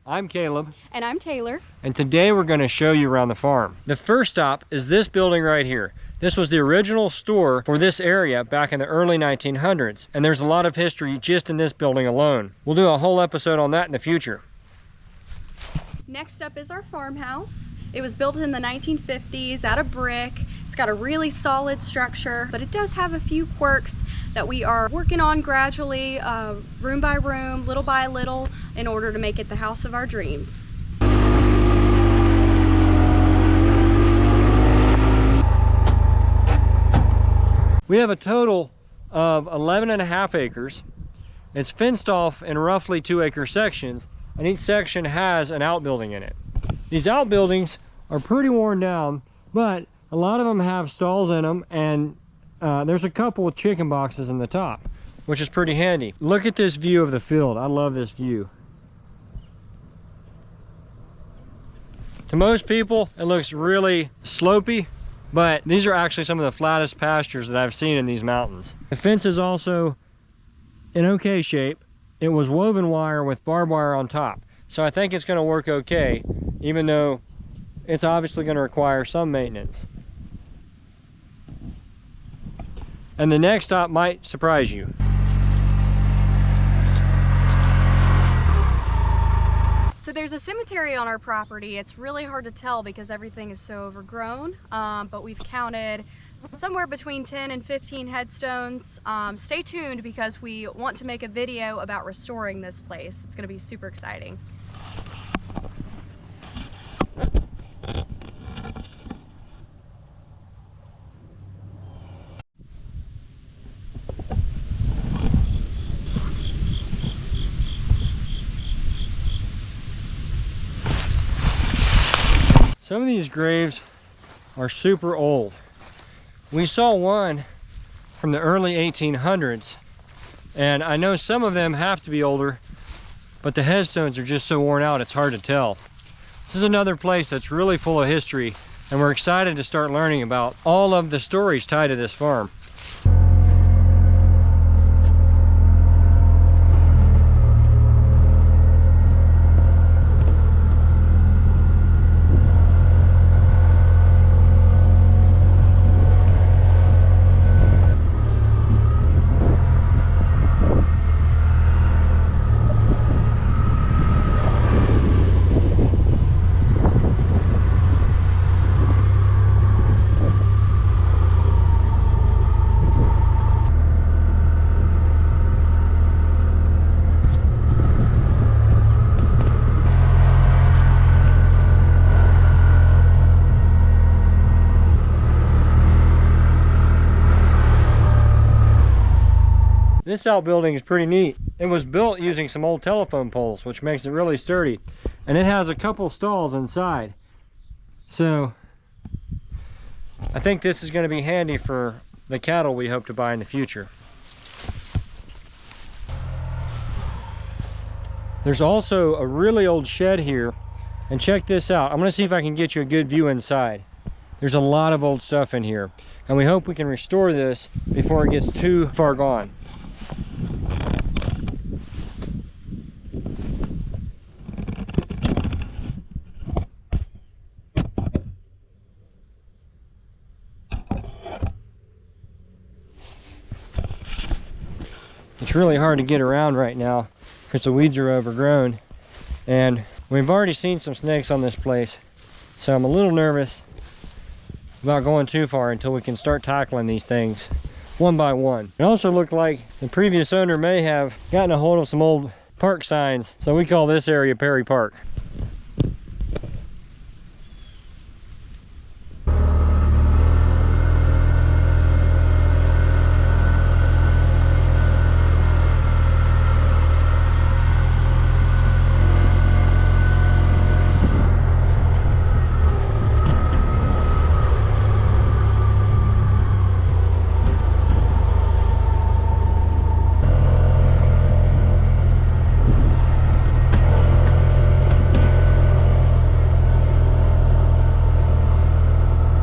I'm Caleb. And I'm Taylor. And today we're going to show you around the farm. The first stop is this building right here. This was the original store for this area back in the early 1900s. And there's a lot of history just in this building alone. We'll do a whole episode on that in the future. Next up is our farmhouse. It was built in the 1950s out of brick. It's got a really solid structure, but it does have a few quirks that we are working on gradually, room by room, little by little, in order to make it the house of our dreams. We have a total of 11.5 acres. It's fenced off in roughly 2-acre sections, and each section has an outbuilding in it. These outbuildings are pretty worn down, but a lot of them have stalls in them, and there's a couple of chicken boxes in the top, which is pretty handy. Look at this view of the field. I love this view. To most people, it looks really slopey, but these are actually some of the flattest pastures that I've seen in these mountains. The fence is also in okay shape. It was woven wire with barbed wire on top, so I think it's going to work okay, even though it's obviously going to require some maintenance. And the next stop might surprise you. So there's a cemetery on our property. It's really hard to tell because everything is so overgrown, but we've counted somewhere between 10 and 15 headstones. Stay tuned because we want to make a video about restoring this place. It's going to be super exciting. Some of these graves are super old. We saw one from the early 1800s, and I know some of them have to be older, but the headstones are just so worn out it's hard to tell. This is another place that's really full of history, and we're excited to start learning about all of the stories tied to this farm. This outbuilding is pretty neat. It was built using some old telephone poles, which makes it really sturdy. And it has a couple stalls inside. So I think this is going to be handy for the cattle we hope to buy in the future. There's also a really old shed here. And check this out. I'm going to see if I can get you a good view inside. There's a lot of old stuff in here. And we hope we can restore this before it gets too far gone. It's really hard to get around right now because the weeds are overgrown, and we've already seen some snakes on this place, so I'm a little nervous about going too far until we can start tackling these things one by one. It also looked like the previous owner may have gotten a hold of some old park signs, so we call this area Perry Park.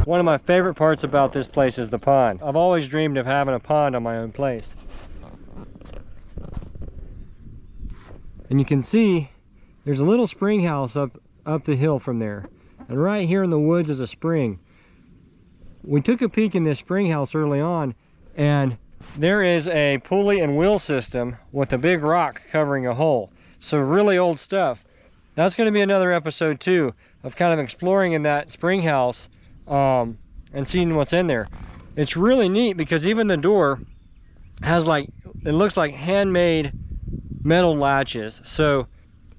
One of my favorite parts about this place is the pond. I've always dreamed of having a pond on my own place. And you can see there's a little spring house up the hill from there. And right here in the woods is a spring. We took a peek in this spring house early on, and there is a pulley and wheel system with a big rock covering a hole. So really old stuff. That's going to be another episode too, of kind of exploring in that spring house and seeing what's in there. It's really neat because even the door has like, it looks like handmade metal latches. So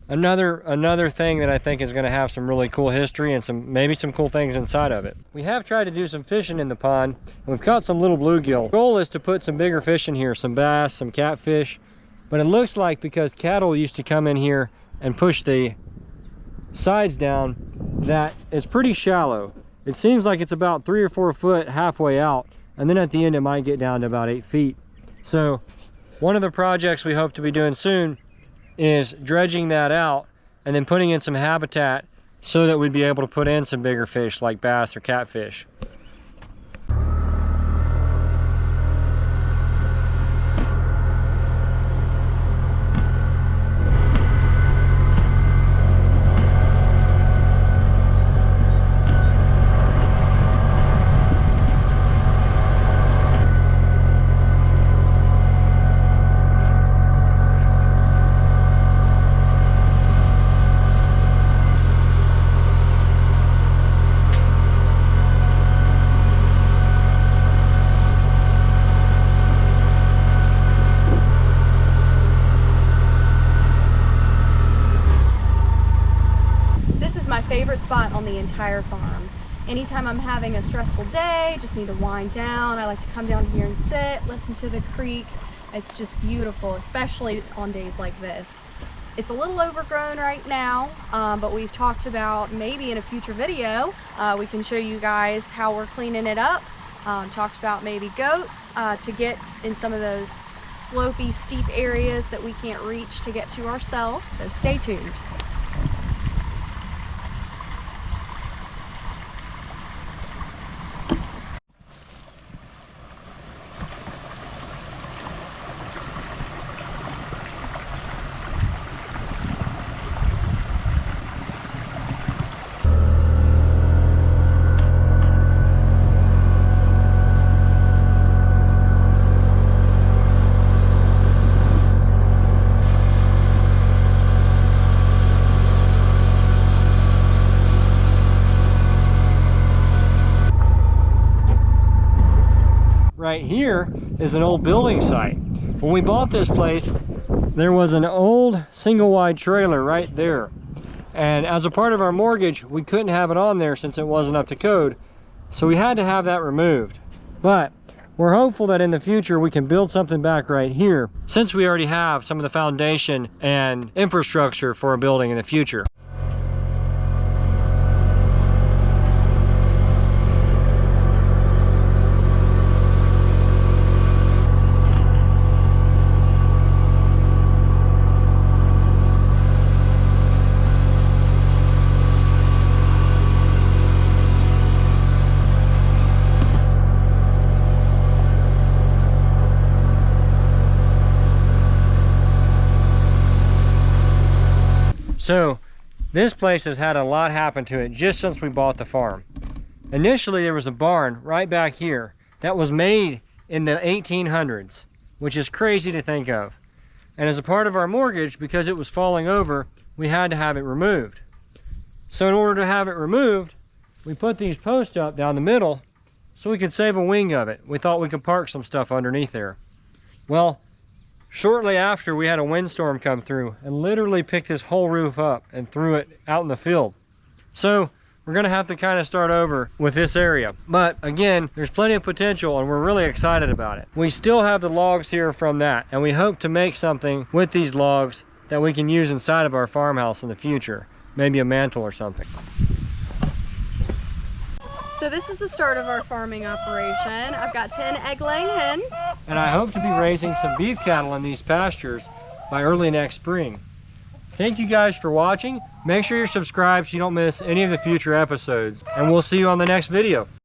another thing that I think is going to have some really cool history and maybe some cool things inside of it. We have tried to do some fishing in the pond, and we've caught some little bluegill. The goal is to put some bigger fish in here, some bass, some catfish, but it looks like because cattle used to come in here and push the sides down, that it's pretty shallow. It seems like it's about 3 or 4 foot halfway out, and then at the end it might get down to about 8 feet. So one of the projects we hope to be doing soon is dredging that out and then putting in some habitat so that we'd be able to put in some bigger fish like bass or catfish. Favorite spot on the entire farm. Anytime I'm having a stressful day, just need to wind down, I like to come down here and sit, listen to the creek. It's just beautiful, especially on days like this. It's a little overgrown right now, but we've talked about maybe in a future video we can show you guys how we're cleaning it up. Talked about maybe goats to get in some of those slopey, steep areas that we can't reach to get to ourselves, so stay tuned. Right here is an old building site. When we bought this place, there was an old single wide trailer right there. And as a part of our mortgage, we couldn't have it on there since it wasn't up to code. So we had to have that removed. But we're hopeful that in the future we can build something back right here, since we already have some of the foundation and infrastructure for a building in the future. So this place has had a lot happen to it just since we bought the farm. Initially there was a barn right back here that was made in the 1800s, which is crazy to think of. And as a part of our mortgage, because it was falling over, we had to have it removed. So in order to have it removed, we put these posts up down the middle so we could save a wing of it. We thought we could park some stuff underneath there. Well, shortly after, we had a windstorm come through and literally picked this whole roof up and threw it out in the field. So we're gonna have to kind of start over with this area. But again, there's plenty of potential and we're really excited about it. We still have the logs here from that, and we hope to make something with these logs that we can use inside of our farmhouse in the future. Maybe a mantle or something. So this is the start of our farming operation. I've got 10 egg-laying hens. And I hope to be raising some beef cattle in these pastures by early next spring. Thank you guys for watching. Make sure you're subscribed so you don't miss any of the future episodes. And we'll see you on the next video.